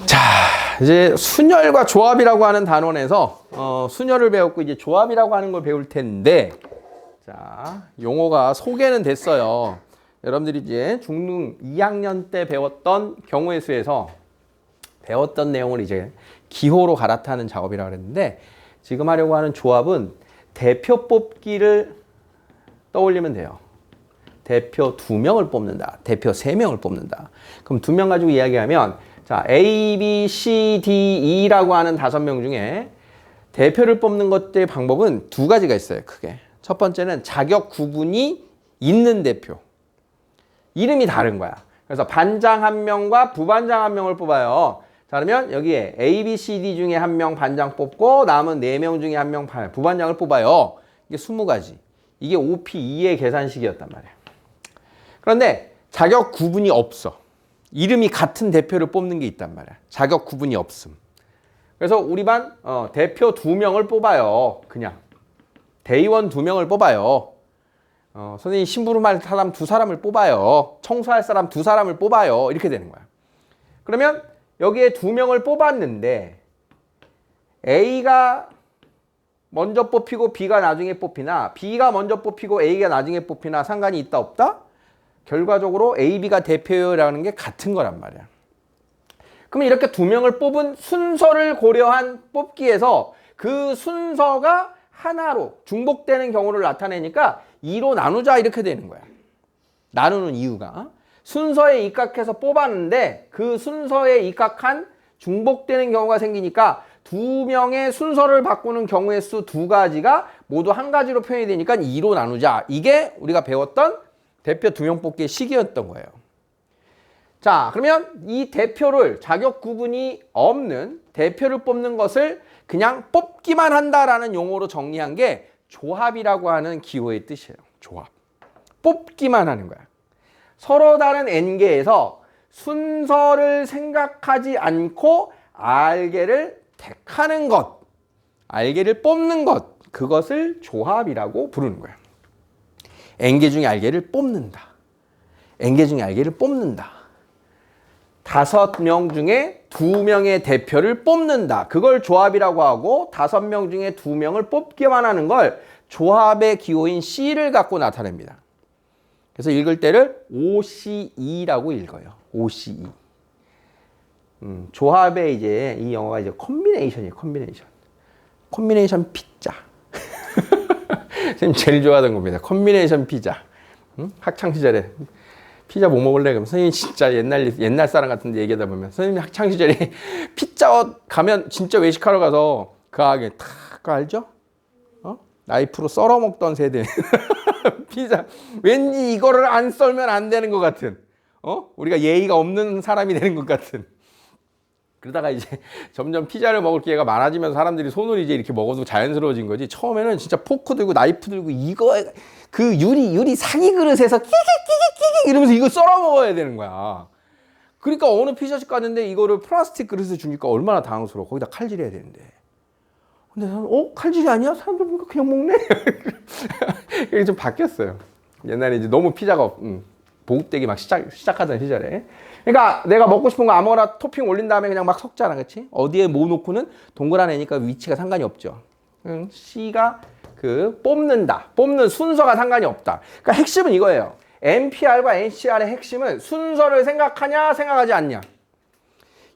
자, 이제 순열과 조합이라고 하는 단원에서 순열을 배웠고 이제 조합이라고 하는 걸 배울 텐데, 자, 용어가 소개는 됐어요. 여러분들이 이제 중등 2학년 때 배웠던 경우의 수에서 배웠던 내용을 이제 기호로 갈아타는 작업이라고 그랬는데, 지금 하려고 하는 조합은 대표 뽑기를 떠올리면 돼요. 대표 2명을 뽑는다. 대표 3명을 뽑는다. 그럼 2명 가지고 이야기하면, 자, A, B, C, D, E라고 하는 5명 중에 대표를 뽑는 것의 방법은 2가지가 있어요. 크게. 첫 번째는 자격 구분이 있는 대표. 이름이 다른 거야. 그래서 반장 1명과 부반장 1명을 뽑아요. 자, 그러면 여기에 A, B, C, D 중에 1명 반장 뽑고 남은 4명 중에 1명 부반장을 뽑아요. 이게 20가지. 이게 OP2의 계산식이었단 말이야. 그런데 자격 구분이 없어. 이름이 같은 대표를 뽑는 게 있단 말이야. 자격 구분이 없음. 그래서 우리 반 대표 2명을 뽑아요. 그냥 대의원 2명을 뽑아요. 선생님 심부름할 사람 2사람을 뽑아요. 청소할 사람 2사람을 뽑아요. 이렇게 되는 거야. 그러면 여기에 2명을 뽑았는데 A가 먼저 뽑히고 B가 나중에 뽑히나 B가 먼저 뽑히고 A가 나중에 뽑히나 상관이 있다 없다? 결과적으로 A, B가 대표라는 게 같은 거란 말이야. 그러면 이렇게 2명을 뽑은 순서를 고려한 뽑기에서 그 순서가 하나로 중복되는 경우를 나타내니까 2로 나누자 이렇게 되는 거야. 나누는 이유가 순서에 입각해서 뽑았는데 그 순서에 입각한 중복되는 경우가 생기니까 2명의 순서를 바꾸는 경우의 수 2가지가 모두 1가지로 표현이 되니까 2로 나누자. 이게 우리가 배웠던 대표 2명 뽑기의 식이었던 거예요. 자, 그러면 이 대표를 자격 구분이 없는 대표를 뽑는 것을 그냥 뽑기만 한다라는 용어로 정리한 게 조합이라고 하는 기호의 뜻이에요. 조합. 뽑기만 하는 거야. 서로 다른 N개에서 순서를 생각하지 않고 알개를 택하는 것, 알개를 뽑는 것, 그것을 조합이라고 부르는 거야. N개 중에 알개를 뽑는다. N개 중에 알개를 뽑는다. 5명 중에 2명의 대표를 뽑는다. 그걸 조합이라고 하고 5명 중에 2명을 뽑기만 하는 걸 조합의 기호인 C를 갖고 나타냅니다. 그래서 읽을 때를 OCE라고 읽어요. OCE. 조합의 이제 이 영어가 이제 컨비네이션이에요. 컨비네이션 피자. 선생님 제일 좋아하던 겁니다. 컨비네이션 피자. 학창 시절에 피자 뭐 먹을래? 그럼 선생님 진짜 옛날 사람 같은데 얘기하다 보면 선생님 학창 시절에 피자헛 가면 진짜 외식하러 가서 그 가게 탁 그거 알죠? 나이프로 썰어 먹던 세대. 피자 왠지 이거를 안 썰면 안 되는 것 같은 우리가 예의가 없는 사람이 되는 것 같은. 그러다가 이제 점점 피자를 먹을 기회가 많아지면서 사람들이 손을 이제 이렇게 먹어도 자연스러워진 거지. 처음에는 진짜 포크 들고 나이프 들고 이거 그 유리 사기 그릇에서 끼기 이러면서 이거 썰어 먹어야 되는 거야. 그러니까 어느 피자집 갔는데 이거를 플라스틱 그릇에 주니까 얼마나 당황스러워. 거기다 칼질해야 되는데. 근데 사람 칼질이 아니야? 사람들 보니까 그냥 먹네. 이게 좀 바뀌었어요. 옛날에 이제 너무 피자가 보급되기 막 시작하던 시절에. 그러니까 내가 먹고 싶은 거 아무거나 토핑 올린 다음에 그냥 막 섞잖아. 그치? 어디에 뭐 놓고는 동그란 애니까 위치가 상관이 없죠. C가 뽑는 순서가 상관이 없다. 그러니까 핵심은 이거예요. NPR과 NCR의 핵심은 순서를 생각하냐 생각하지 않냐.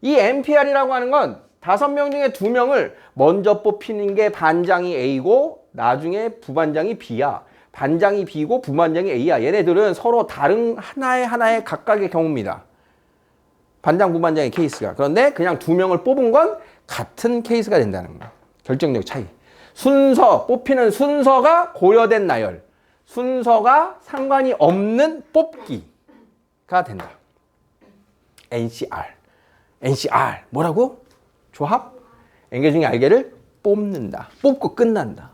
이 NPR이라고 하는 건 5명 중에 2명을 먼저 뽑히는 게 반장이 A고 나중에 부반장이 B야. 반장이 B고 부반장이 A야. 얘네들은 서로 다른 하나의 각각의 경우입니다. 반장, 부반장의 케이스가. 그런데 그냥 2명을 뽑은 건 같은 케이스가 된다는 거야. 결정적 차이. 뽑히는 순서가 고려된 나열. 순서가 상관이 없는 뽑기가 된다. NCR. 뭐라고? 조합? N개 중에 알개를 뽑는다. 뽑고 끝난다.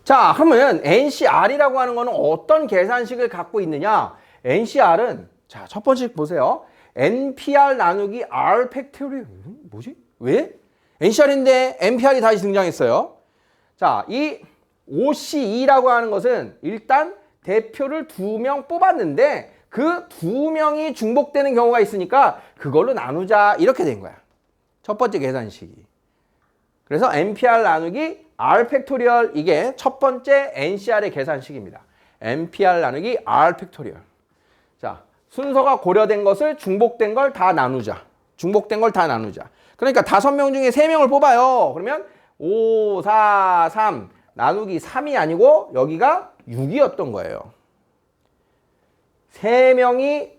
자, 그러면 NCR이라고 하는 거는 어떤 계산식을 갖고 있느냐? NCR은, 자, 첫 번째 보세요. NPR 나누기 R 팩토리얼. 뭐지? 왜? NCR인데 NPR이 다시 등장했어요. 자, 이 OCE라고 하는 것은 일단 대표를 2명 뽑았는데 그 두 명이 중복되는 경우가 있으니까 그걸로 나누자 이렇게 된 거야. 첫 번째 계산식이. 그래서 NPR 나누기 R 팩토리얼 이게 첫 번째 NCR의 계산식입니다. NPR 나누기 R 팩토리얼. 자, 순서가 고려된 것을 중복된 걸 다 나누자. 중복된 걸 다 나누자. 그러니까 5명 중에 3명을 뽑아요. 그러면 5, 4, 3 나누기 3이 아니고 여기가 6이었던 거예요. 3명이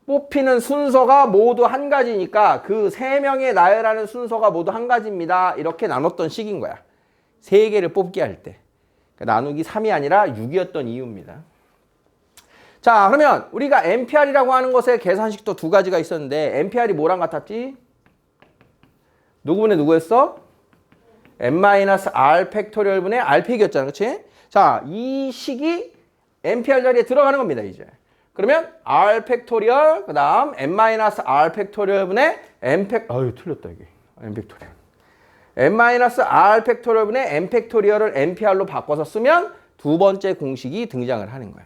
뽑히는 순서가 모두 한 가지니까 그 3명의 나열하는 순서가 모두 한 가지입니다. 이렇게 나눴던 식인 거야. 3개를 뽑기 할 때. 그러니까 나누기 3이 아니라 6이었던 이유입니다. 자, 그러면 우리가 NPR이라고 하는 것의 계산식도 두 가지가 있었는데 NPR이 뭐랑 같았지? 누구분의 누구였어? n-r 팩토리얼 분의 r 팩이었잖아. 그치? 자, 이 식이 NPR 자리에 들어가는 겁니다. 이제. 그러면 r 팩토리얼 그 다음 n-r 팩토리얼 분의 n 팩 아유 틀렸다 이게 n 팩토리얼 n-r 팩토리얼 분의 n 팩토리얼을 NPR로 바꿔서 쓰면 두 번째 공식이 등장을 하는 거야.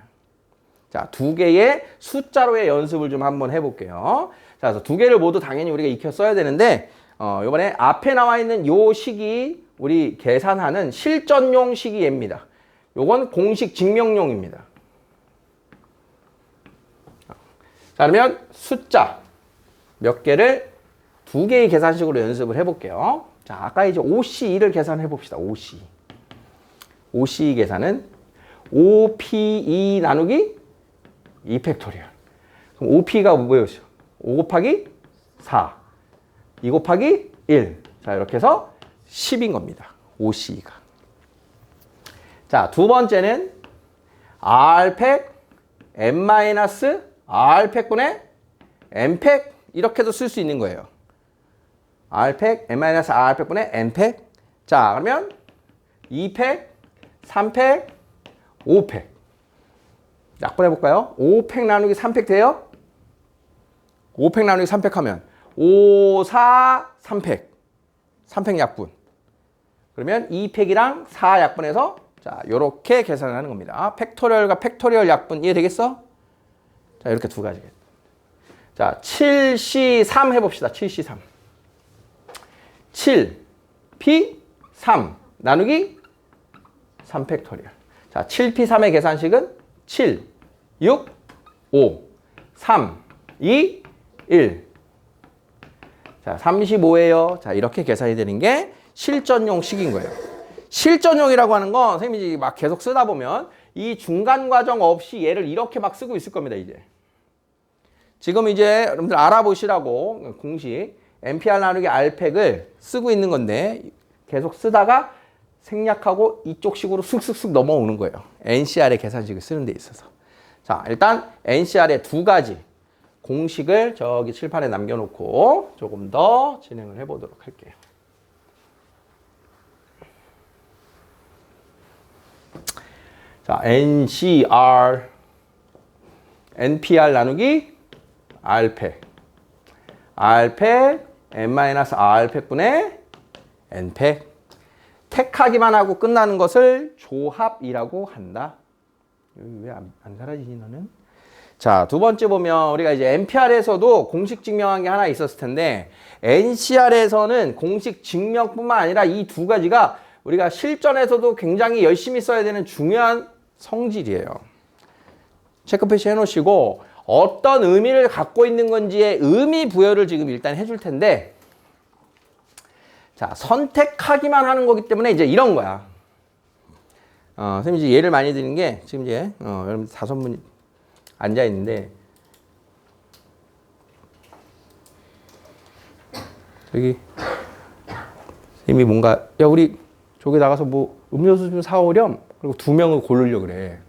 자, 두 개의 숫자로의 연습을 좀 한번 해볼게요. 자, 그래서 두 개를 모두 당연히 우리가 익혀 써야 되는데 이번에 앞에 나와 있는 요 식이 우리 계산하는 실전용 식이 얘입니다. 요건 공식 증명용입니다. 자, 그러면 숫자 몇 개를 두 개의 계산식으로 연습을 해볼게요. 자, 아까 이제 OC2를 계산해 봅시다. OC2. OC2 계산은 OP2 나누기 2 팩토리얼. 그럼 OP가 뭐였죠? 5 곱하기 4. 2 곱하기 1. 자, 이렇게 해서 10인 겁니다. OC2가. 자, 두 번째는 R팩 n-R팩분의 n팩 이렇게도 쓸 수 있는 거예요. R팩 n-R팩분의 n팩. 자, 그러면 2팩, 3팩, 5팩. 약분해 볼까요? 5팩 나누기 3팩 돼요? 5팩 나누기 3팩 하면 5, 4, 3팩. 3팩 약분. 그러면 2팩이랑 4 약분해서 자, 요렇게 계산을 하는 겁니다. 팩토리얼과 팩토리얼 약분 이해되겠어? 자, 이렇게 두 가지겠다. 자, 7C3 해봅시다. 7C3. 7, P, 3 나누기 3 팩토리얼. 자, 7P3의 계산식은 7, 6, 5, 3, 2, 1. 자, 35예요. 자, 이렇게 계산이 되는 게 실전용 식인 거예요. 실전용이라고 하는 건 선생님이 막 계속 쓰다 보면 이 중간 과정 없이 얘를 이렇게 막 쓰고 있을 겁니다, 이제. 지금 이제 여러분들 알아보시라고 공식 NPR 나누기 R팩을 쓰고 있는 건데 계속 쓰다가 생략하고 이쪽 식으로 쑥쑥쑥 넘어오는 거예요. NCR의 계산식을 쓰는 데 있어서. 자, 일단 NCR의 두 가지 공식을 저기 칠판에 남겨놓고 조금 더 진행을 해보도록 할게요. 자, NCR, NPR 나누기 R팩. R팩, n-R팩분의 N팩. 택하기만 하고 끝나는 것을 조합이라고 한다. 왜 안 사라지니 너는? 자, 두 번째 보면 우리가 이제 NPR에서도 공식 증명한 게 하나 있었을 텐데 NCR에서는 공식 증명뿐만 아니라 이 두 가지가 우리가 실전에서도 굉장히 열심히 써야 되는 중요한 성질이에요. 체크표시 해놓으시고 어떤 의미를 갖고 있는 건지의 의미 부여를 지금 일단 해줄 텐데 자, 선택하기만 하는 거기 때문에 이제 이런 거야. 선생님 이제 예를 많이 드리는 게 지금 이제 여러분 5분이 앉아 있는데 저기 선생님이 뭔가 야 우리 저기 나가서 뭐 음료수 좀 사오렴. 그리고 2명을 고르려고 그래.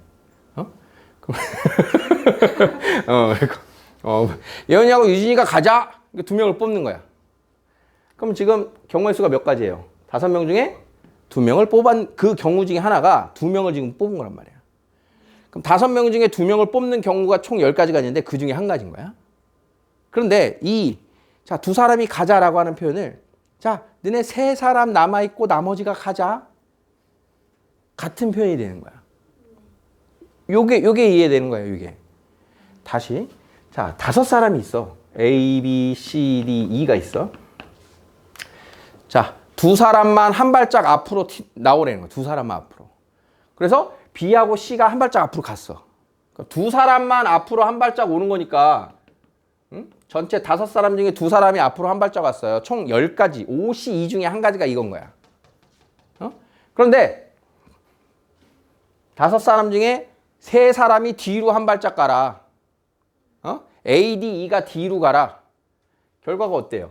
예언이하고 유진이가 가자. 2명을 뽑는 거야. 그럼 지금 경우의 수가 몇 가지예요? 5명 중에 2명을 뽑은 그 경우 중에 하나가 2명을 지금 뽑은 거란 말이야. 그럼 5명 중에 2명을 뽑는 경우가 총 10가지가 있는데 그 중에 한 가지인 거야. 그런데 자, 2사람이 가자라고 하는 표현을 자, 너네 3사람 남아있고 나머지가 가자. 같은 표현이 되는 거야. 요게 이해되는 거예요, 이게. 다시. 자, 5사람이 있어. A, B, C, D, E가 있어. 자, 2사람만 한 발짝 앞으로 나오라는 거야. 2사람만 앞으로. 그래서 B하고 C가 한 발짝 앞으로 갔어. 그러니까 2사람만 앞으로 한 발짝 오는 거니까 전체 5사람 중에 2사람이 앞으로 한 발짝 왔어요. 총 10가지. 5C2 중에 한 가지가 이건 거야. 그런데 5사람 중에 3사람이 뒤로 한 발짝 가라. A, D, E가 D로 가라. 결과가 어때요?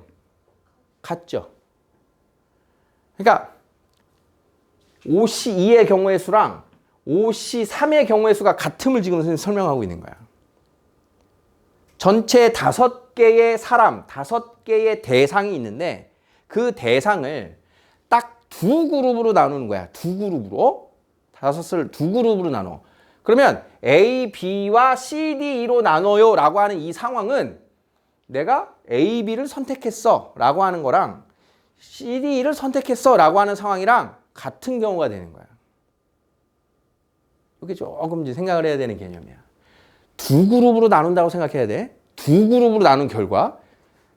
같죠? 그러니까 OC2의 경우의 수랑 OC3의 경우의 수가 같음을 지금 선생님이 설명하고 있는 거야. 전체 5개의 사람, 5개의 대상이 있는데 그 대상을 딱 2그룹으로 나누는 거야. 2그룹으로. 5을 2그룹으로 나눠. 그러면 A, B와 C, D, E로 나눠요 라고 하는 이 상황은 내가 A, B를 선택했어 라고 하는 거랑 C, D, E를 선택했어 라고 하는 상황이랑 같은 경우가 되는 거야. 이렇게 조금 이제 생각을 해야 되는 개념이야. 2그룹으로 나눈다고 생각해야 돼. 2그룹으로 나눈 결과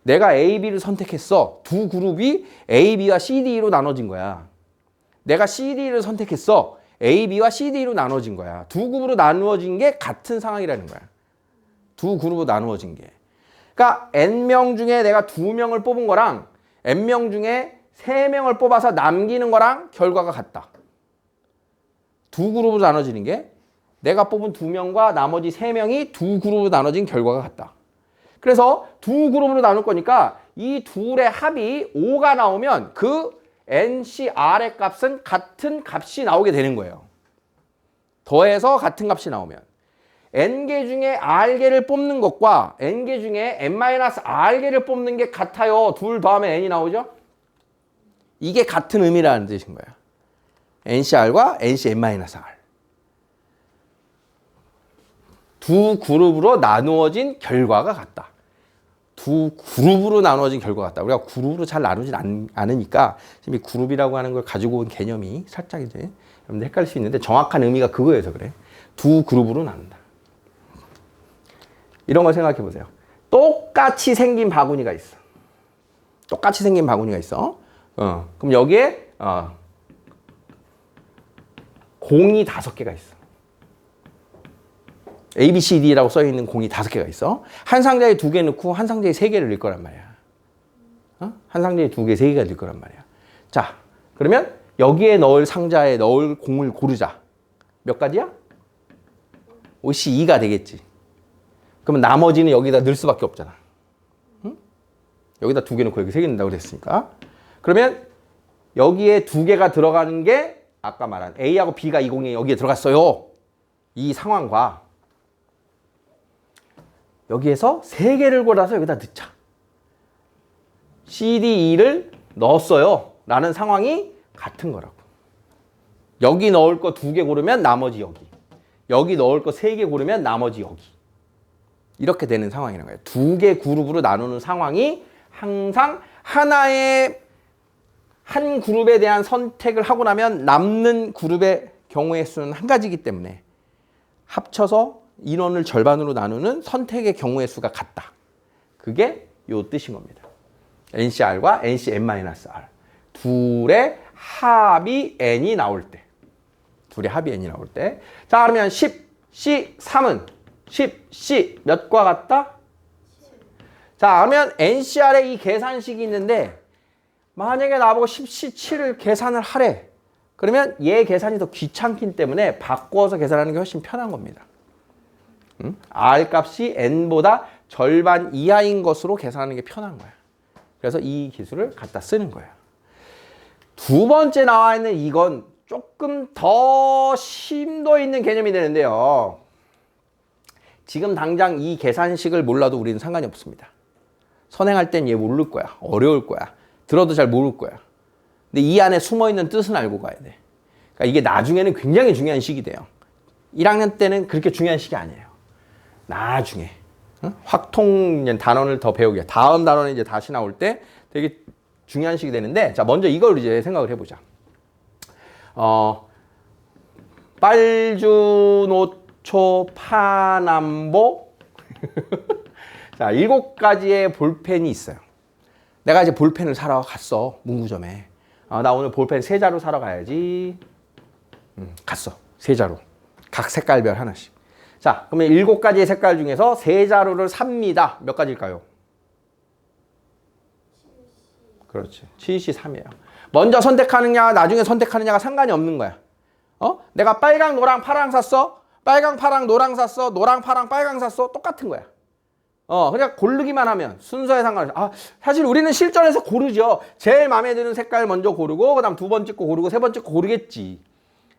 내가 A, B를 선택했어. 2그룹이 A, B와 C, D, E로 나눠진 거야. 내가 C, D, E를 선택했어. A, B와 C, D로 나눠진 거야. 2그룹으로 나누어진 게 같은 상황이라는 거야. 2그룹으로 나누어진 게. 그러니까 N명 중에 내가 2명을 뽑은 거랑 N명 중에 3명을 뽑아서 남기는 거랑 결과가 같다. 2그룹으로 나눠지는 게 내가 뽑은 2명과 나머지 3명이 2그룹으로 나눠진 결과가 같다. 그래서 2그룹으로 나눌 거니까 이 둘의 합이 5가 나오면 그 NCR의 값은 같은 값이 나오게 되는 거예요. 더해서 같은 값이 나오면 N개 중에 R개를 뽑는 것과 N개 중에 N-R개를 뽑는 게 같아요. 둘 더하면 N이 나오죠? 이게 같은 의미라는 뜻인 거예요. NCR과 NCN-R. 두 그룹으로 나누어진 결과가 같다. 두 그룹으로 나누어진 결과가 같다. 우리가 그룹으로 잘 나누진 않으니까 지금 이 그룹이라고 하는 걸 가지고 온 개념이 살짝 이제 여러분들 헷갈릴 수 있는데 정확한 의미가 그거여서 그래. 두 그룹으로 나눈다. 이런 걸 생각해 보세요. 똑같이 생긴 바구니가 있어. 똑같이 생긴 바구니가 있어. 그럼 여기에 공이 5개가 있어. A, B, C, D라고 써있는 공이 5개가 있어. 한 상자에 2개 넣고 한 상자에 3개를 넣을 거란 말이야. 한 상자에 2개, 3개가 넣을 거란 말이야. 자, 그러면 여기에 넣을 상자에 넣을 공을 고르자. 몇 가지야? OC2가 되겠지. 그러면 나머지는 여기다 넣을 수밖에 없잖아. 여기다 2개 넣고 여기 3개 넣는다고 그랬으니까. 그러면 여기에 2개가 들어가는 게 아까 말한 A하고 B가 이 공이 여기에 들어갔어요. 이 상황과 여기에서 3개를 골라서 여기다 넣자. C, D, E를 넣었어요. 라는 상황이 같은 거라고. 여기 넣을 거 2개 고르면 나머지 여기. 여기 넣을 거 3개 고르면 나머지 여기. 이렇게 되는 상황이라는 거예요. 2개 그룹으로 나누는 상황이 항상 하나의 한 그룹에 대한 선택을 하고 나면 남는 그룹의 경우의 수는 한 가지이기 때문에 합쳐서 인원을 절반으로 나누는 선택의 경우의 수가 같다. 그게 요 뜻인 겁니다. NCR과 NCN-R. 둘의 합이 N이 나올 때. 둘의 합이 N이 나올 때. 자, 그러면 10C3은 10C 몇과 같다? 자, 그러면 NCR에 이 계산식이 있는데 만약에 나보고 10C7을 계산을 하래. 그러면 얘 계산이 더 귀찮기 때문에 바꿔서 계산하는 게 훨씬 편한 겁니다. R 값이 N보다 절반 이하인 것으로 계산하는 게 편한 거야. 그래서 이 기술을 갖다 쓰는 거야. 두 번째 나와 있는 이건 조금 더 심도 있는 개념이 되는데요. 지금 당장 이 계산식을 몰라도 우리는 상관이 없습니다. 선행할 땐 얘 모를 거야. 어려울 거야. 들어도 잘 모를 거야. 근데 이 안에 숨어있는 뜻은 알고 가야 돼. 그러니까 이게 나중에는 굉장히 중요한 식이 돼요. 1학년 때는 그렇게 중요한 식이 아니에요. 나중에 확통 단원을 더 배우게 다음 단원에 이제 다시 나올 때 되게 중요한 식이 되는데 자 먼저 이걸 이제 생각을 해보자. 빨주노초 파남보 자, 7가지의 볼펜이 있어요. 내가 이제 볼펜을 사러 갔어. 문구점에. 나 오늘 볼펜 3자루 사러 가야지. 갔어. 3자루. 각 색깔별 하나씩. 자, 그러면 7가지의 색깔 중에서 3자루를 삽니다. 몇 가지일까요? 그렇지. 73이에요. 먼저 선택하느냐, 나중에 선택하느냐가 상관이 없는 거야. 내가 빨강, 노랑, 파랑 샀어. 빨강, 파랑, 노랑 샀어. 노랑, 파랑, 빨강 샀어. 똑같은 거야. 그냥 고르기만 하면 순서에 상관없어. 사실 우리는 실전에서 고르죠. 제일 마음에 드는 색깔 먼저 고르고, 그 다음 2번째 거 고르고, 3번째 거 고르겠지.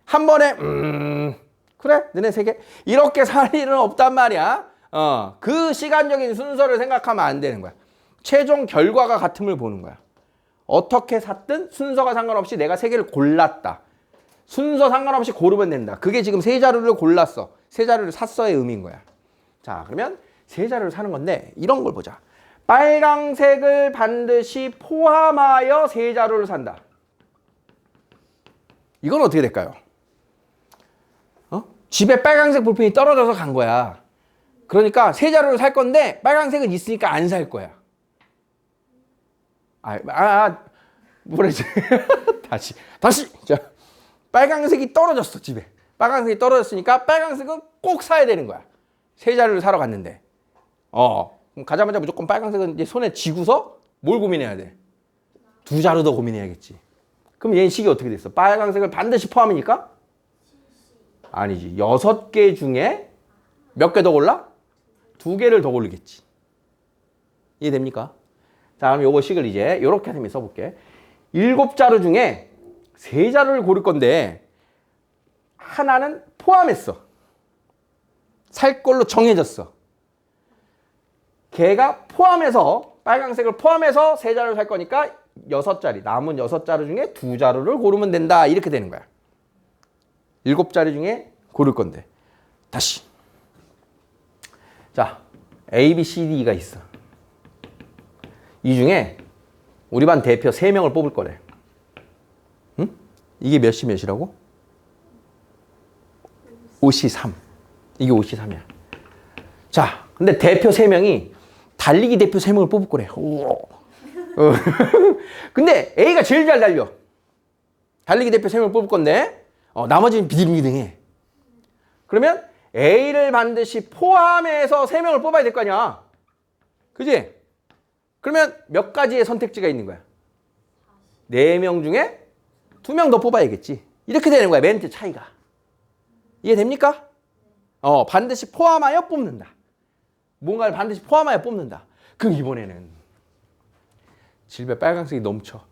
한 번에, 그래, 너네 3개. 이렇게 살 일은 없단 말이야. 그 시간적인 순서를 생각하면 안 되는 거야. 최종 결과가 같음을 보는 거야. 어떻게 샀든 순서가 상관없이 내가 3개를 골랐다. 순서 상관없이 고르면 된다. 그게 지금 3자루를 골랐어. 3자루를 샀어의 의미인 거야. 자, 그러면 3자루를 사는 건데 이런 걸 보자. 빨강색을 반드시 포함하여 3자루를 산다. 이건 어떻게 될까요? 집에 빨강색 볼펜이 떨어져서 간 거야. 그러니까 3자루를 살 건데 빨강색은 있으니까 안 살 거야. 뭐라지? 다시. 자, 빨강색이 떨어졌어, 집에. 빨강색이 떨어졌으니까 빨강색은 꼭 사야 되는 거야. 3자루를 사러 갔는데. 그럼 가자마자 무조건 빨강색은 이제 손에 쥐고서 뭘 고민해야 돼? 2자루 더 고민해야겠지. 그럼 얘는 식이 어떻게 됐어? 빨강색을 반드시 포함이니까? 아니지. 6개 중에 몇 개 더 골라? 2개를 더 고르겠지. 이해됩니까? 자, 그럼 요거 식을 이제 요렇게 해서 써볼게. 7자루 중에 3자루를 고를 건데 하나는 포함했어. 살 걸로 정해졌어. 걔가 포함해서 빨강색을 포함해서 3자루를 살 거니까 6자리, 남은 6자루 중에 2자루를 고르면 된다. 이렇게 되는 거야. 7자리 중에 고를 건데. 다시. 자, A, B, C, D가 있어. 이 중에 우리 반 대표 3명을 뽑을 거래. 응? 이게 몇이 몇이라고? 5시 3. 이게 5시 3이야. 자, 근데 대표 3명이 달리기 대표 3명을 뽑을 거래. 근데 A가 제일 잘 달려. 달리기 대표 3명을 뽑을 건데 나머지는 비등비등해. 그러면 A를 반드시 포함해서 3명을 뽑아야 될 거 아니야. 그지? 그러면 몇 가지의 선택지가 있는 거야? 4명 중에 2명 더 뽑아야겠지. 이렇게 되는 거야, 멘트 차이가. 이해됩니까? 반드시 포함하여 뽑는다. 뭔가를 반드시 포함하여 뽑는다. 그럼 이번에는 집에 빨강색이 넘쳐.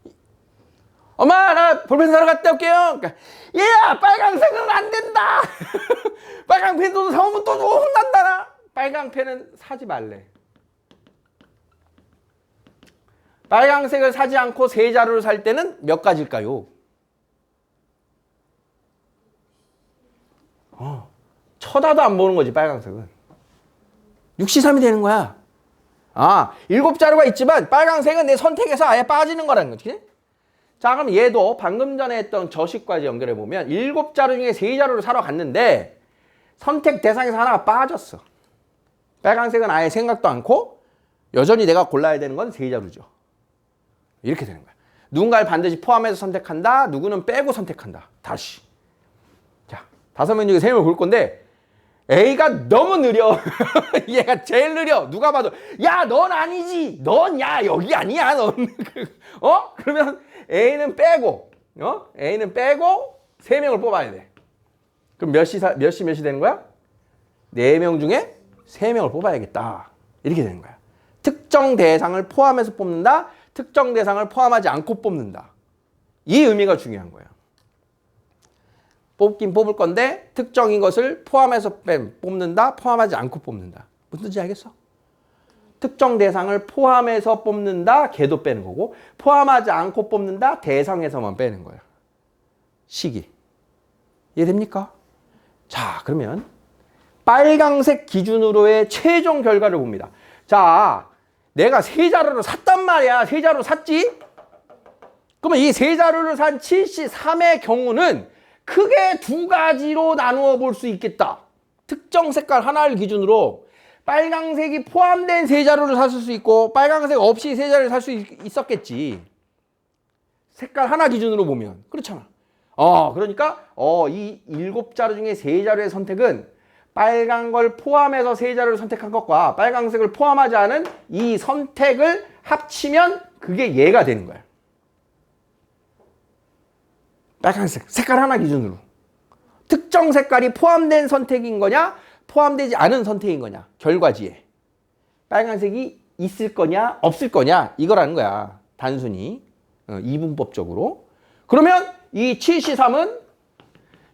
엄마, 나 볼펜 사러 갔다 올게요. 그러니까, 얘야, 빨강색은 안 된다. 빨강 펜도 사오면 또 혼난다. 나. 빨강 펜은 사지 말래. 빨강색을 사지 않고 3자루를 살 때는 몇 가지일까요? 쳐다도 안 보는 거지, 빨강색은. 6시3이 되는 거야. 7자루가 있지만 빨강색은 내 선택에서 아예 빠지는 거라는 거지. 자, 그럼 얘도 방금 전에 했던 저식까지 연결해 보면 7자루 중에 3자루를 사러 갔는데 선택 대상에서 하나가 빠졌어. 빨강색은 아예 생각도 않고 여전히 내가 골라야 되는 건 3자루죠. 이렇게 되는 거야. 누군가를 반드시 포함해서 선택한다. 누구는 빼고 선택한다. 다시. 자, 5명 중에 3명을 고를 건데 A가 너무 느려. 얘가 제일 느려. 누가 봐도 야, 넌 아니지. 넌 야, 여기 아니야. 넌. 그러면 A는 빼고 A는 빼고 3명을 뽑아야 돼. 그럼 몇이 되는 거야? 4명 중에 3명을 뽑아야겠다. 이렇게 되는 거야. 특정 대상을 포함해서 뽑는다. 특정 대상을 포함하지 않고 뽑는다. 이 의미가 중요한 거예요. 뽑긴 뽑을 건데 특정인 것을 포함해서 뽑는다. 포함하지 않고 뽑는다. 무슨 뜻인지 알겠어? 특정 대상을 포함해서 뽑는다. 걔도 빼는 거고 포함하지 않고 뽑는다. 대상에서만 빼는 거야. 식이. 이해됩니까? 자, 그러면 빨강색 기준으로의 최종 결과를 봅니다. 자, 내가 3자루를 샀단 말이야. 3자루 샀지? 그러면 이 3자루를 산 73의 경우는 크게 2가지로 나누어 볼 수 있겠다. 특정 색깔 하나를 기준으로 빨강색이 포함된 세 자루를 샀을 수 있고 빨강색 없이 세 자루를 살 수 있었겠지. 색깔 하나 기준으로 보면. 그렇잖아. 그러니까 이 7자루 중에 세 자루의 선택은 빨간 걸 포함해서 세 자루를 선택한 것과 빨강색을 포함하지 않은 이 선택을 합치면 그게 얘가 되는 거야. 빨간색, 색깔 하나 기준으로. 특정 색깔이 포함된 선택인 거냐, 포함되지 않은 선택인 거냐, 결과지에. 빨간색이 있을 거냐, 없을 거냐, 이거라는 거야. 단순히. 이분법적으로. 그러면 이 7C3은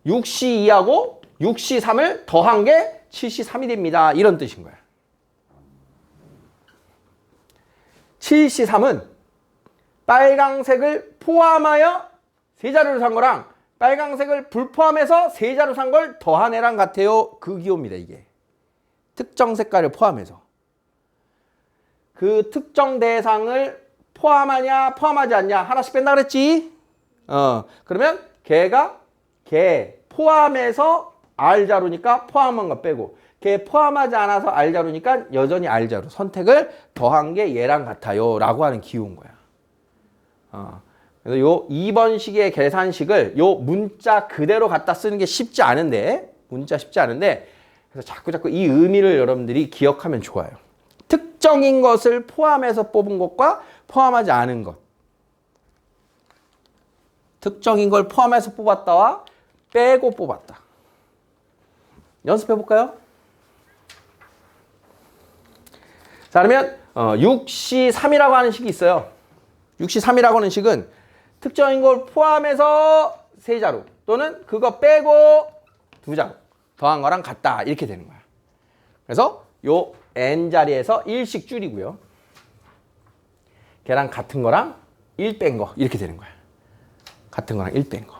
6C2하고 6C3을 더한 게 7C3이 됩니다. 이런 뜻인 거야. 7C3은 빨강색을 포함하여 세 자루를 산 거랑 빨강색을 불포함해서 세 자루 산 걸 더한 애랑 같아요. 그 기호입니다, 이게. 특정 색깔을 포함해서. 그 특정 대상을 포함하냐, 포함하지 않냐, 하나씩 뺀다 그랬지? 그러면 걔 포함해서 R자루니까 포함한 거 빼고, 걔 포함하지 않아서 R자루니까 여전히 R자루. 선택을 더한 게 얘랑 같아요. 라고 하는 기호인 거야. 그래서 요 2번 식의 계산식을 요 문자 그대로 갖다 쓰는 게 쉽지 않은데, 그래서 자꾸 이 의미를 여러분들이 기억하면 좋아요. 특정인 것을 포함해서 뽑은 것과 포함하지 않은 것. 특정인 걸 포함해서 뽑았다와 빼고 뽑았다. 연습해 볼까요? 자, 그러면 6C3이라고 하는 식이 있어요. 6C3이라고 하는 식은 특정인 걸 포함해서 세 자루 또는 그거 빼고 두 자루 더한 거랑 같다. 이렇게 되는 거야. 그래서 요 n 자리에서 1씩 줄이고요. 걔랑 같은 거랑 1 뺀 거 이렇게 되는 거야. 같은 거랑 1 뺀 거.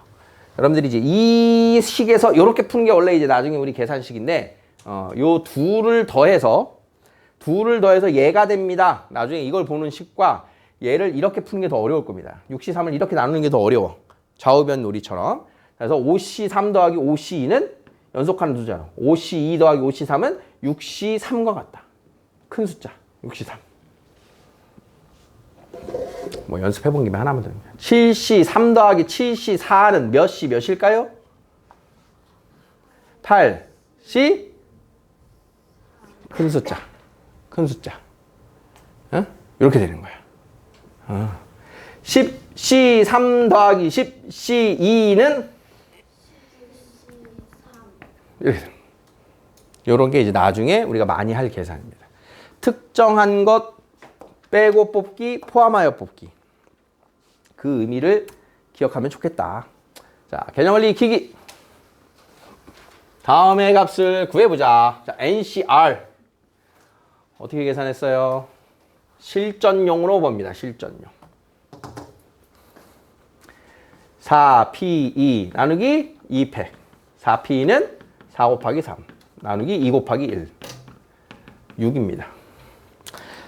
여러분들이 이제 이 식에서 이렇게 푸는 게 원래 이제 나중에 우리 계산식인데 요 둘을 더해서 얘가 됩니다. 나중에 이걸 보는 식과 얘를 이렇게 푸는 게 더 어려울 겁니다. 6C3을 이렇게 나누는 게 더 어려워. 좌우변 놀이처럼. 그래서 5C3 더하기 5C2는 연속하는 두 자루. 5C2 더하기 5C3은 6C3과 같다. 큰 숫자 6C3. 뭐 연습해본 김에 하나만 더. 7C3 더하기 7C4는 몇 C 몇일까요? 8C 큰 숫자. 이렇게 되는 거야. 10C3 더하기 10C2는 이렇게 되는 거야. 이런 게 이제 나중에 우리가 많이 할 계산입니다. 특정한 것 빼고 뽑기, 포함하여 뽑기. 그 의미를 기억하면 좋겠다. 자, 개념원리 익히기. 다음의 값을 구해보자. 자, NCR. 어떻게 계산했어요? 실전용으로 봅니다. 실전용. 4P2 나누기 2팩. 4P는 4 곱하기 3 나누기 2 곱하기 1. 6입니다.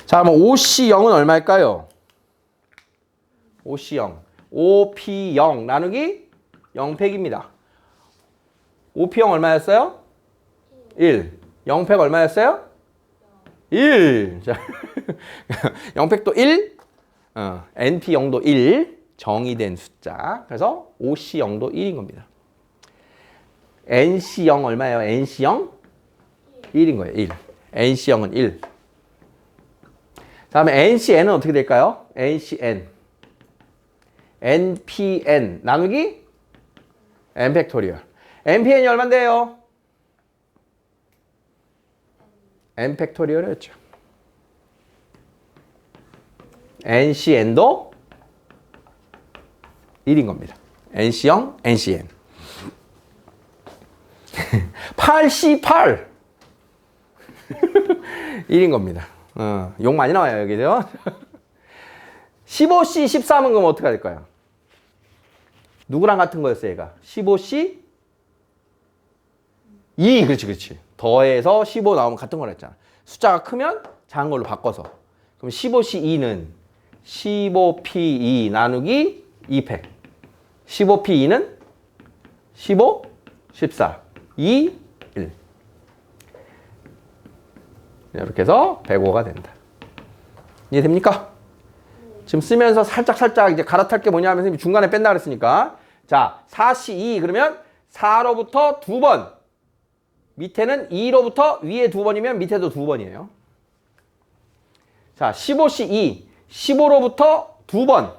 자, 그럼 OC0은 얼마일까요? OC0. OP0 나누기 0팩입니다. OP0 얼마였어요? 1. 0팩 얼마였어요? 1. 자, 0팩도 1. NP0도 1. 정의된 숫자. 그래서 OC0도 1인 겁니다. NC0 얼마예요? NC0? 1인 거예요. 1. NC0은 1. 다음에 NCN은 어떻게 될까요? NCN. NPN 나누기 N 팩토리얼. NPN이 얼마인데요? N 팩토리얼이었죠. NCN도 1인 겁니다. NC0, NCN. 8C8. 1인 겁니다. 욕 많이 나와요, 여기서. 15C, 13은 그럼 어떻게 될까요? 누구랑 같은 거였어요, 얘가? 15C? 2, 그렇지. 더해서 15 나오면 같은 거라 했잖아. 숫자가 크면 작은 걸로 바꿔서. 그럼 15C2는 15P2 나누기 2팩. 15P2는 15, 14, 2, 1. 이렇게 해서 105가 된다. 이해됩니까? 지금 쓰면서 살짝 이제 갈아탈 게 뭐냐 하면 선생님이 중간에 뺀다 그랬으니까. 자, 4C2 그러면 4로부터 2번. 밑에는 2로부터 위에 2번이면 밑에도 2번이에요. 자, 15C2. 15로부터 2번.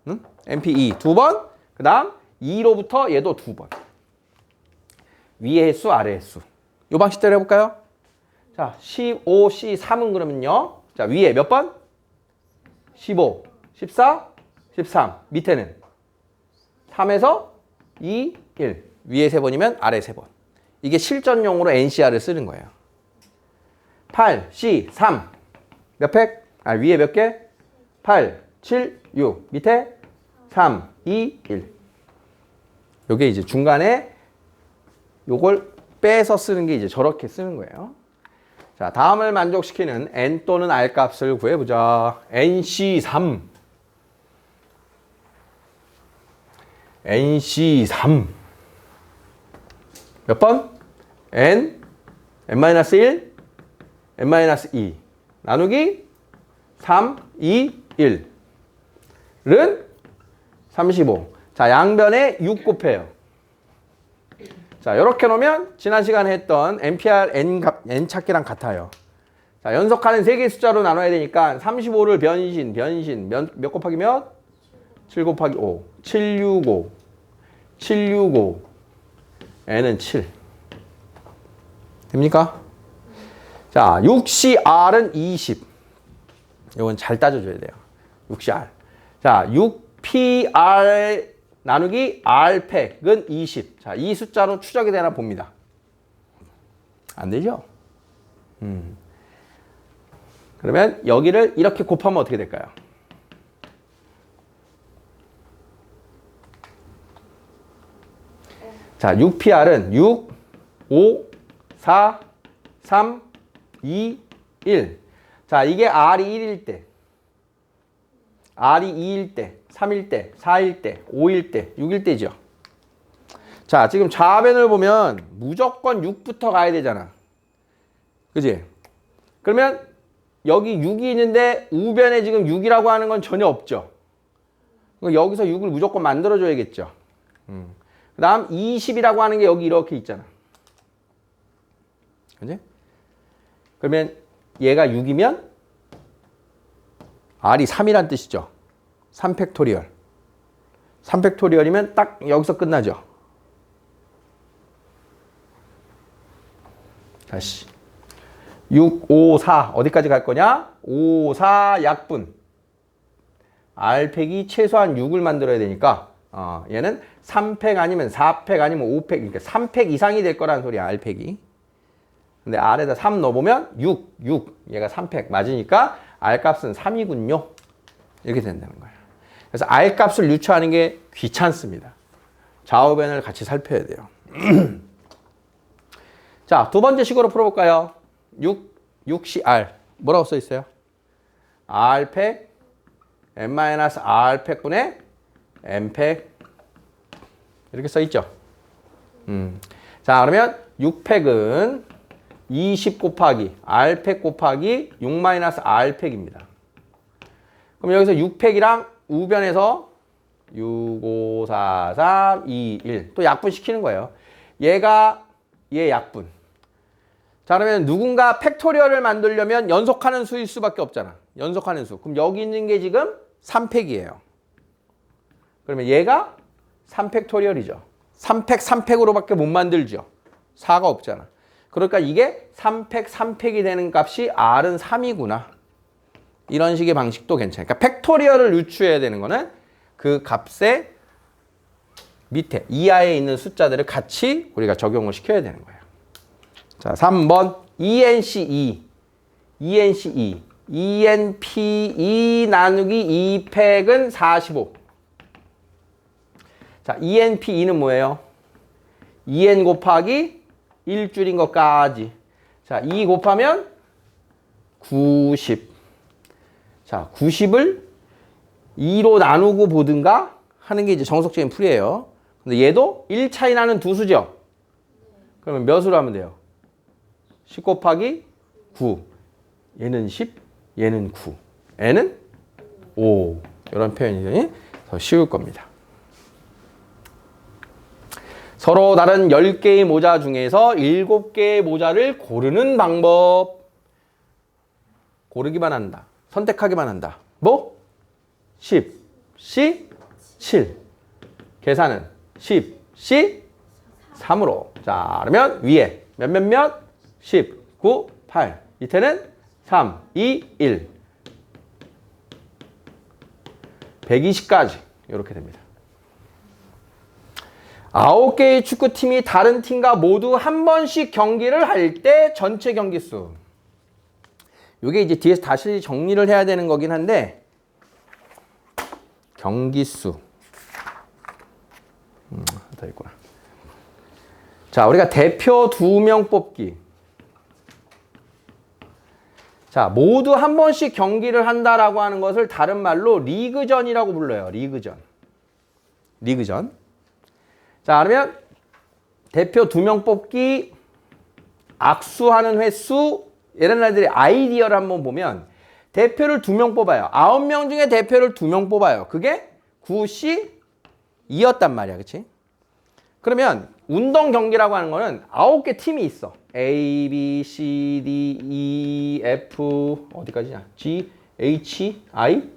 응? MP2 2번. 그 다음 2로부터 얘도 2번. 위에 횟수, 아래 횟수. 요 방식대로 해볼까요? 자, 15C3은 그러면요. 자, 위에 몇 번? 15, 14, 13. 밑에는 3에서 2, 1. 위에 3번이면 아래 3번. 이게 실전용으로 NCR을 쓰는 거예요. 8, C, 3. 몇 팩? 아, 위에 몇 개? 8, 7, 6. 밑에 3, 2, 1. 요게 이제 중간에 요걸 빼서 쓰는 게 이제 저렇게 쓰는 거예요. 자, 다음을 만족시키는 n 또는 r 값을 구해보자. NC3. NC3. 몇 번? n, n-1, n-2. 나누기 3, 2, 1은 35. 자, 양변에 6 곱해요. 자, 이렇게 놓으면 지난 시간에 했던 NPR N 찾기랑 같아요. 자, 연속하는 3개의 숫자로 나눠야 되니까 35를 변신 몇 곱하기 몇? 7 곱하기 5. 765. 765. N은 7. 됩니까? 자, 6CR은 20. 이건 잘 따져줘야 돼요. 6CR. 자, 6PR 나누기 R팩은 20. 자, 이 숫자로 추적이 되나 봅니다. 안 되죠? 그러면 여기를 이렇게 곱하면 어떻게 될까요? 자, 6PR은 6, 5, 4, 3, 2, 1. 자, 이게 R이 1일 때, R이 2일 때, 3일 때, 4일 때, 5일 때, 6일 때죠. 자, 지금 좌변을 보면 무조건 6부터 가야 되잖아. 그지? 그러면 여기 6이 있는데 우변에 지금 6이라고 하는 건 전혀 없죠. 여기서 6을 무조건 만들어줘야겠죠. 그 다음 20이라고 하는 게 여기 이렇게 있잖아. 그지? 그러면 얘가 6이면 R이 3이란 뜻이죠. 3팩토리얼. 3팩토리얼이면 딱 여기서 끝나죠. 다시. 6, 5, 4 어디까지 갈 거냐? 5, 4 약분. R팩이 최소한 6을 만들어야 되니까 얘는 3팩 아니면 4팩 아니면 5팩 그러니까 3팩 이상이 될 거라는 소리야. R팩이. 근데 R에다 3 넣어보면 6. 얘가 3팩 맞으니까 R값은 3이군요. 이렇게 된다는 거예요. 그래서 R값을 유추하는 게 귀찮습니다. 좌우변을 같이 살펴야 돼요. 자, 두 번째 식으로 풀어볼까요? 6CR. 뭐라고 써 있어요? R팩, n-R팩분의 n팩. 이렇게 써 있죠? 자, 그러면 6팩은 20 곱하기 R팩 곱하기 6-R팩입니다. 그럼 여기서 6팩이랑 우변에서 6, 5, 4, 3, 2, 1. 또 약분시키는 거예요. 얘가 얘 약분. 자, 그러면 누군가 팩토리얼을 만들려면 연속하는 수일 수밖에 없잖아. 연속하는 수. 그럼 여기 있는 게 지금 3팩이에요. 그러면 얘가 3팩토리얼이죠. 3팩, 3팩으로밖에 못 만들죠. 4가 없잖아. 그러니까 이게 3팩, 3팩이 되는 값이 R은 3이구나. 이런 식의 방식도 괜찮아요. 그러니까 팩토리얼을 유추해야 되는 거는 그 값의 밑에, 이하에 있는 숫자들을 같이 우리가 적용을 시켜야 되는 거예요. 자, 3번 ENC2. ENC2. ENP2 나누기 2팩은 45. 자, ENP2는 뭐예요? 2N 곱하기 1줄인 것까지. 자, 2 곱하면 90. 자, 90을 2로 나누고 보든가 하는 게 이제 정석적인 풀이에요. 근데 얘도 1 차이 나는 두 수죠? 그러면 몇으로 하면 돼요? 10 곱하기 9. 얘는 10, 얘는 9. n은 5. 이런 표현이 더 쉬울 겁니다. 서로 다른 10개의 모자 중에서 7개의 모자를 고르는 방법. 고르기만 한다. 선택하기만 한다. 뭐? 10, C, 7. 계산은 10, C, 3으로. 자, 그러면 위에 몇? 10, 9, 8. 밑에는 3, 2, 1. 120까지. 이렇게 됩니다. 9개의 축구팀이 다른 팀과 모두 한 번씩 경기를 할 때 전체 경기 수. 이게 이제 뒤에서 다시 정리를 해야 되는 거긴 한데, 경기 수. 더 있구나. 자, 우리가 대표 2명 뽑기. 자, 모두 한 번씩 경기를 한다라고 하는 것을 다른 말로 리그전이라고 불러요. 리그전. 자, 그러면 대표 2명 뽑기, 악수하는 횟수, 얘네들의 아이디어를 한번 보면 대표를 2명 뽑아요. 9명 중에 대표를 2명 뽑아요. 그게 9C2였단 말이야. 그치? 그러면 운동 경기라고 하는 거는 9개 팀이 있어. A, B, C, D, E, F, 어디까지냐? G, H, I?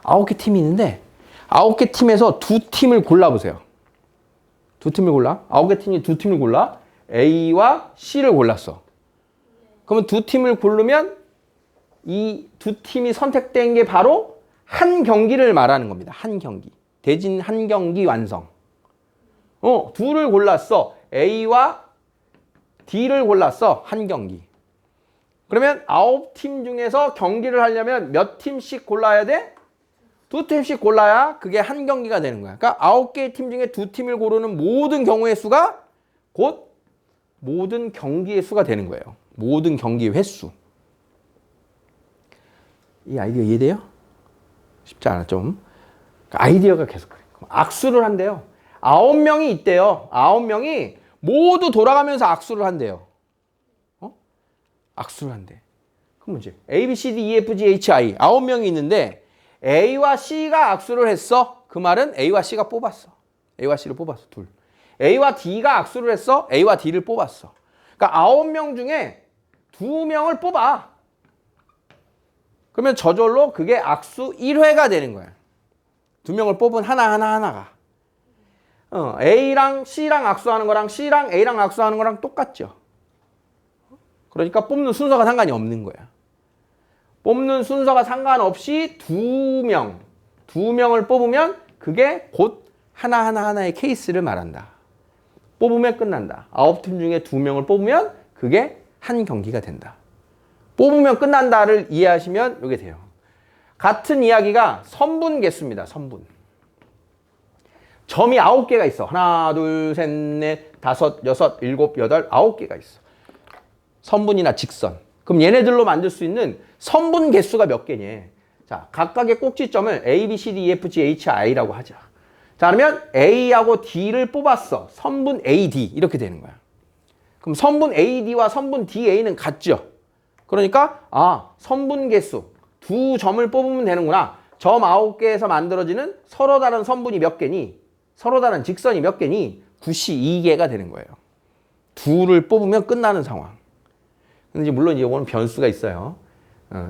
9개 팀이 있는데 9개 팀에서 2팀을 골라보세요. 2팀을 골라. 9개 팀이 2팀을 골라. A와 C를 골랐어. 그러면 2팀을 고르면 이 2팀이 선택된 게 바로 한 경기를 말하는 겁니다. 한 경기. 대진 한 경기 완성. 둘을 골랐어. A와 D를 골랐어. 한 경기. 그러면 9팀 중에서 경기를 하려면 몇 팀씩 골라야 돼? 2팀씩 골라야 그게 한 경기가 되는 거야. 그러니까 9개의 팀 중에 2팀을 고르는 모든 경우의 수가 곧 모든 경기의 수가 되는 거예요. 모든 경기의 횟수. 이 아이디어 이해돼요? 쉽지 않아 좀. 아이디어가 계속 그래. 악수를 한대요. 9명이 있대요. 9명이 모두 돌아가면서 악수를 한대요. 악수를 한대. 그럼 이제 A, B, C, D, E, F, G, H, I 9명이 있는데 A와 C가 악수를 했어. 그 말은 A와 C가 뽑았어. A와 C를 뽑았어. 둘. A와 D가 악수를 했어. A와 D를 뽑았어. 그러니까 9명 중에 2명을 뽑아. 그러면 저절로 그게 악수 1회가 되는 거야. 2명을 뽑은 하나가. A랑 C랑 악수하는 거랑 C랑 A랑 악수하는 거랑 똑같죠. 그러니까 뽑는 순서가 상관이 없는 거야. 뽑는 순서가 상관없이 2명을 뽑으면 그게 곧 하나의 케이스를 말한다. 뽑으면 끝난다. 9팀 중에 2명을 뽑으면 그게 한 경기가 된다. 뽑으면 끝난다를 이해하시면 이게 돼요. 같은 이야기가 선분 개수입니다. 선분. 점이 9개가 있어. 하나, 둘, 셋, 넷, 다섯, 여섯, 일곱, 여덟, 9개가 있어. 선분이나 직선. 그럼 얘네들로 만들 수 있는 선분 개수가 몇 개냐? 자, 각각의 꼭지점을 A, B, C, D, E, F, G, H, I라고 하자. 자, 그러면 A하고 D를 뽑았어. 선분 A, D 이렇게 되는 거야. 그럼 선분 A, D와 선분 D, A는 같죠? 그러니까 선분 개수 2점을 뽑으면 되는구나. 점 9개에서 만들어지는 서로 다른 선분이 몇 개니? 서로 다른 직선이 몇 개니? 92개가 되는 거예요. 2를 뽑으면 끝나는 상황. 근데 물론 이거는 변수가 있어요.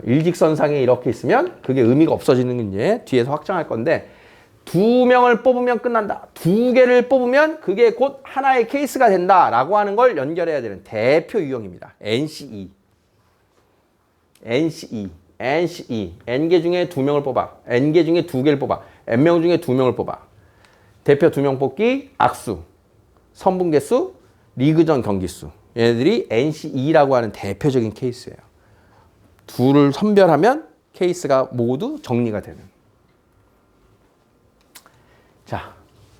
일직선상에 이렇게 있으면 그게 의미가 없어지는 게 이제 뒤에서 확정할 건데 2명을 뽑으면 끝난다. 2개를 뽑으면 그게 곧 하나의 케이스가 된다라고 하는 걸 연결해야 되는 대표 유형입니다. NCE. N개 중에 2명을 뽑아. N개 중에 2개를 뽑아. N명 중에 2명을 뽑아. 대표 2명 뽑기, 악수, 선분개수, 리그전 경기수. 얘네들이 NCE라고 하는 대표적인 케이스예요. 2를 선별하면 케이스가 모두 정리가 되는. 자,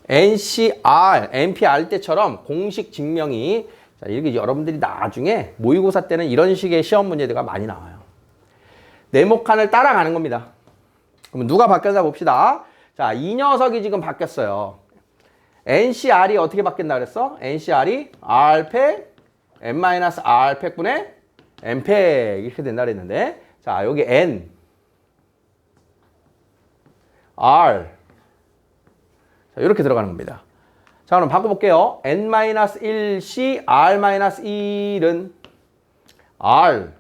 NPR 때처럼 공식 증명이 자, 이렇게 여러분들이 나중에 모의고사 때는 이런 식의 시험 문제가 많이 나와요. 네모칸을 따라가는 겁니다. 그럼 누가 바뀌었나 봅시다. 자, 이 녀석이 지금 바뀌었어요. NCR이 어떻게 바뀐다 그랬어? NCR이 R팩 N-R 팩분의 n팩 이렇게 된다 그랬는데 자 여기 n r 자 이렇게 들어가는 겁니다. 자 그럼 바꿔볼게요. n-1c r-1은 r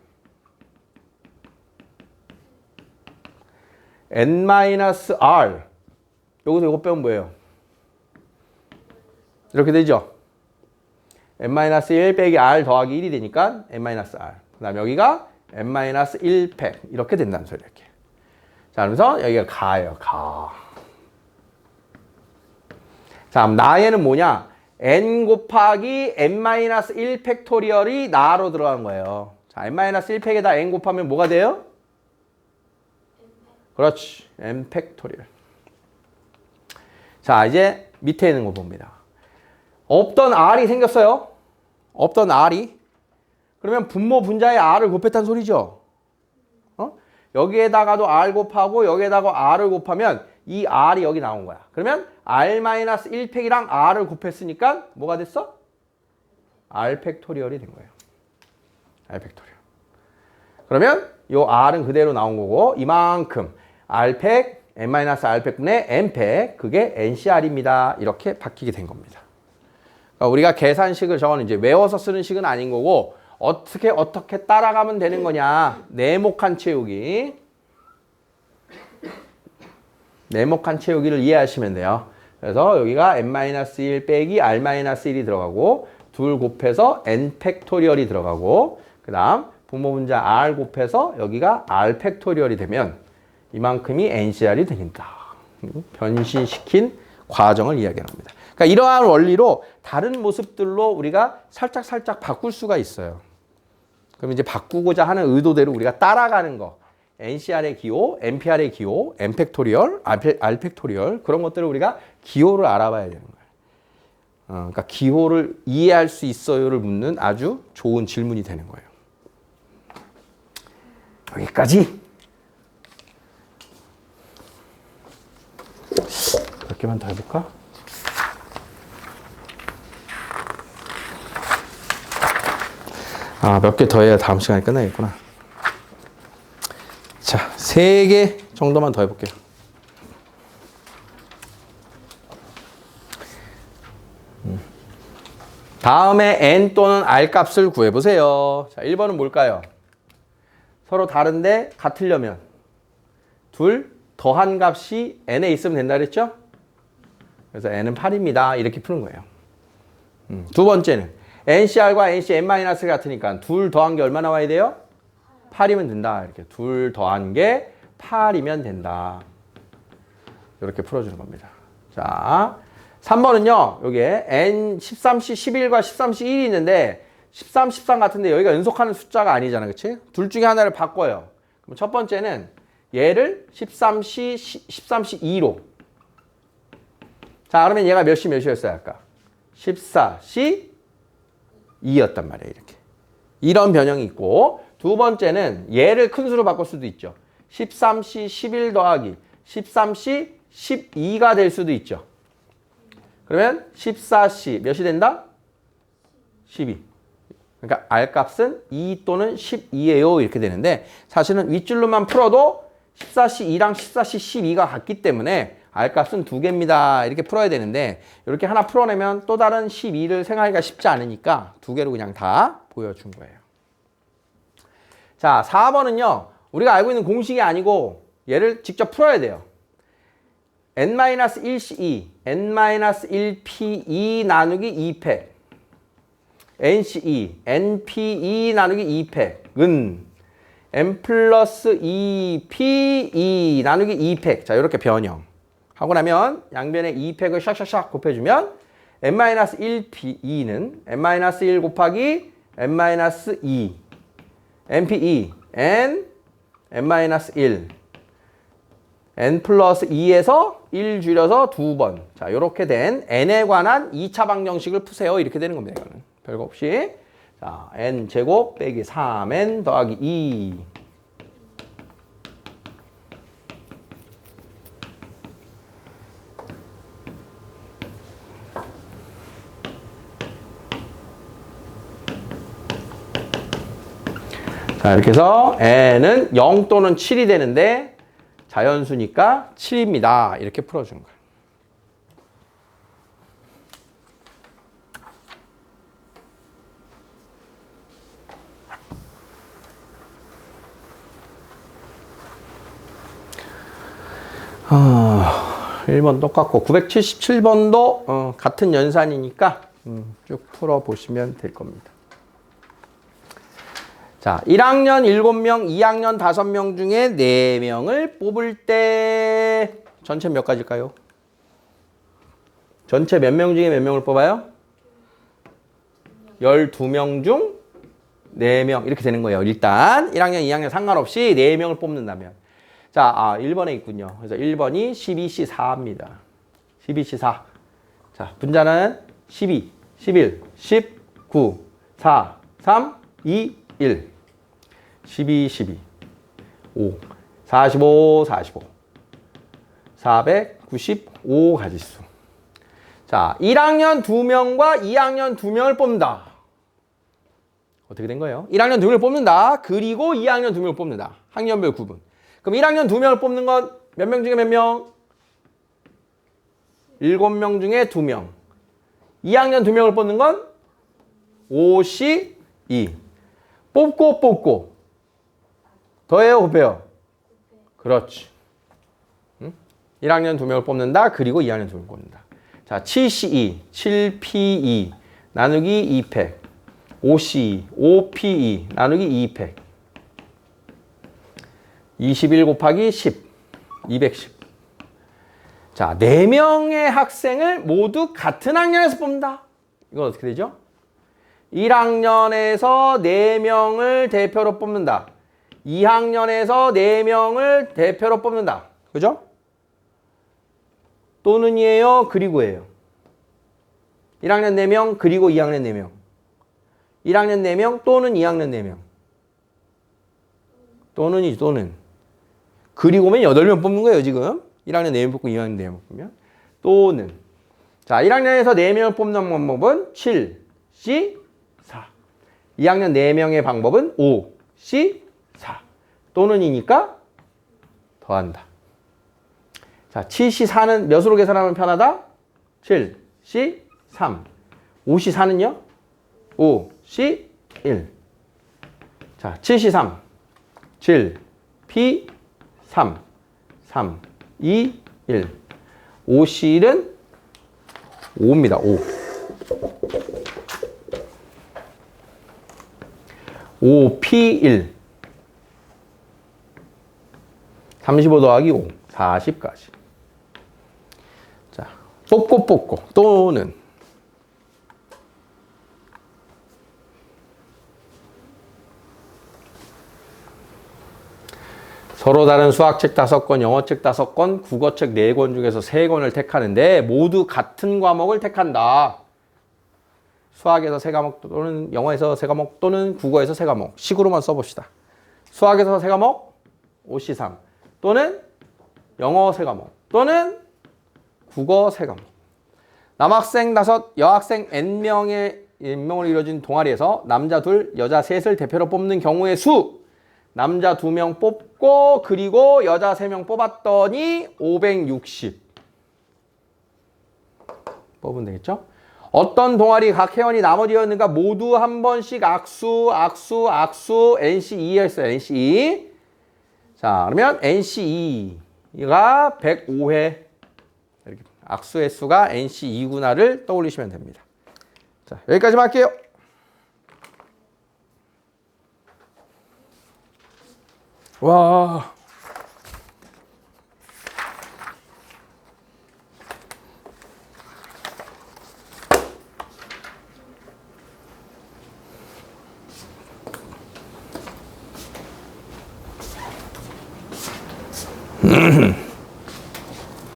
n-r 여기서 이거 빼면 뭐예요? 이렇게 되죠? n-1 빼기 r 더하기 1이 되니까 n-r 그 다음에 여기가 n-1팩 이렇게 된다는 소리 이렇게. 자 그러면서 여기가 가예요. 가. 자 그럼 나에는 뭐냐? n 곱하기 n-1 팩토리얼이 나로 들어간 거예요. 자 n-1 팩에다 n 곱하면 뭐가 돼요? 그렇지. n 팩토리얼. 자 이제 밑에 있는 거 봅니다. 없던 r이 생겼어요. 없던 r이. 그러면 분모 분자에 r을 곱했다는 소리죠. 여기에다가도 r 곱하고 여기에다가 r을 곱하면 이 r이 여기 나온 거야. 그러면 r-1팩이랑 r을 곱했으니까 뭐가 됐어? r 팩토리얼이 된 거예요. r 팩토리얼. 그러면 요 r은 그대로 나온 거고 이만큼 r팩, n-r팩분의 n팩 그게 ncr입니다. 이렇게 바뀌게 된 겁니다. 그러니까 우리가 계산식을 저거는 이제 외워서 쓰는 식은 아닌 거고 어떻게 따라가면 되는 거냐. 네모칸 채우기. 네모칸 채우기를 이해하시면 돼요. 그래서 여기가 n-1 빼기 r-1이 들어가고 둘 곱해서 n 팩토리얼이 들어가고 그 다음 분모 분자 r 곱해서 여기가 r 팩토리얼이 되면 이만큼이 ncr이 되니까 변신시킨 과정을 이야기하는 겁니다. 그러니까 이러한 원리로 다른 모습들로 우리가 살짝 바꿀 수가 있어요. 그럼 이제 바꾸고자 하는 의도대로 우리가 따라가는 거. NCR의 기호, NPR의 기호, N팩토리얼, R팩토리얼 그런 것들을 우리가 기호를 알아봐야 되는 거예요. 그러니까 기호를 이해할 수 있어요를 묻는 아주 좋은 질문이 되는 거예요. 여기까지. 몇 개만 더 해볼까? 몇 개 더 해야 다음 시간에 끝나겠구나. 자, 3개 정도만 더 해볼게요. 다음에 n 또는 r 값을 구해보세요. 자, 1번은 뭘까요? 서로 다른데 같으려면 둘 더한 값이 n에 있으면 된다 그랬죠? 그래서 n은 8입니다. 이렇게 푸는 거예요. 두 번째는 ncr과 nc n-가 같으니까 둘 더한 게 얼마 나와야 돼요? 8이면 된다. 이렇게 둘 더한 게 8이면 된다. 이렇게 풀어주는 겁니다. 자, 3번은요. 여기에 n 13c 11과 13c 1이 있는데 13, 13 같은데 여기가 연속하는 숫자가 아니잖아. 그치? 둘 중에 하나를 바꿔요. 그럼 첫 번째는 얘를 13c 13c 2로. 자, 그러면 얘가 몇이었어요? 아까 14c 2였단 말이에요. 이렇게. 이런 변형이 있고 두 번째는 얘를 큰 수로 바꿀 수도 있죠. 13c 11 더하기 13c 12가 될 수도 있죠. 그러면 14c 몇이 된다? 12. 그러니까 R값은 2 또는 12예요. 이렇게 되는데 사실은 윗줄로만 풀어도 14c 2랑 14c 12가 같기 때문에 R값은 2개입니다. 이렇게 풀어야 되는데 이렇게 하나 풀어내면 또 다른 12를 생각하기가 쉽지 않으니까 2개로 그냥 다 보여준 거예요. 자, 4번은요. 우리가 알고 있는 공식이 아니고 얘를 직접 풀어야 돼요. n-1c2, n-1p2 나누기 2팩 NC2, NP2 나누기 2팩은 n 플러스 2p2 나누기 2팩 자 이렇게 변형 하고 나면 양변에 2팩을 샥샥샥 곱해주면 n-1p2는 n-1 곱하기 n-2 np2 n n-1 n 플러스 2에서 1 줄여서 2번 자 이렇게 된 n에 관한 2차 방정식을 푸세요. 이렇게 되는 겁니다. 이거는 별거 없이 자 n 제곱 빼기 3n 더하기 2 자, 이렇게 해서 n은 0 또는 7이 되는데 자연수니까 7입니다. 이렇게 풀어주는 거예요. 아, 1번 똑같고 977번도 같은 연산이니까 쭉 풀어보시면 될 겁니다. 자, 1학년 7명, 2학년 5명 중에 4명을 뽑을 때 전체 몇 가지일까요? 전체 몇 명 중에 몇 명을 뽑아요? 12명 중 4명 이렇게 되는 거예요. 일단 1학년, 2학년 상관없이 4명을 뽑는다면 자, 1번에 있군요. 그래서 1번이 12C 4입니다. 12C 4. 자, 분자는 12, 11, 19, 4, 3, 2, 1. 12, 12, 5, 45, 45. 495 가지수. 자, 1학년 2명과 2학년 2명을 뽑는다. 어떻게 된 거예요? 1학년 2명을 뽑는다. 그리고 2학년 2명을 뽑는다. 학년별 구분. 그럼 1학년 2명을 뽑는 건 몇 명 중에 몇 명? 7명 중에 2명. 2학년 2명을 뽑는 건 52. 뽑고. 더해요, 곱해요? 그렇지. 1학년 2명을 뽑는다. 그리고 2학년 2명을 뽑는다. 자, 7C2, 7P2 나누기 2팩. 5C2, 5P2 나누기 2팩. 21 곱하기 10, 210. 자, 4명의 학생을 모두 같은 학년에서 뽑는다. 이건 어떻게 되죠? 1학년에서 4명을 대표로 뽑는다. 2학년에서 4명을 대표로 뽑는다. 그죠? 또는이에요? 그리고예요? 1학년 4명, 그리고 2학년 4명. 1학년 4명, 또는 2학년 4명. 또는. 그리고면 8명 뽑는 거예요, 지금. 1학년 4명 뽑고 2학년 4명 뽑으면. 또는. 자, 1학년에서 4명을 뽑는 방법은 7, C, 4. 2학년 4명의 방법은 5, C, 4. 또는이니까 더한다. 자, 7C4는 몇으로 계산하면 편하다? 7, C, 3. 5C4는요? 5, C, 1. 자, 7C3. 7, P, 3, 3, 2, 1. 5C는 5입니다. 5. 5P1. 35 더하기 5. 40까지. 자, 뽑고. 또는. 서로 다른 수학책 5권, 영어책 5권, 국어책 4권 중에서 3권을 택하는데 모두 같은 과목을 택한다. 수학에서 3과목 또는 영어에서 3과목 또는 국어에서 3과목. 식으로만 써봅시다. 수학에서 3과목, 5C3 또는 영어 3과목 또는 국어 3과목. 남학생 5, 여학생 N명의 N명으로 이루어진 동아리에서 남자 2, 여자 3을 대표로 뽑는 경우의 수. 남자 2명 뽑고 그리고 여자 3명 뽑았더니 560 뽑으면 되겠죠? 어떤 동아리 각 회원이 나머지였는가 모두 한 번씩 악수 NC2 했어요. NC2. 자, 그러면 NC2가 105회. 이렇게 악수의 수가 NC2구나를 떠올리시면 됩니다. 자, 여기까지만 할게요. 와.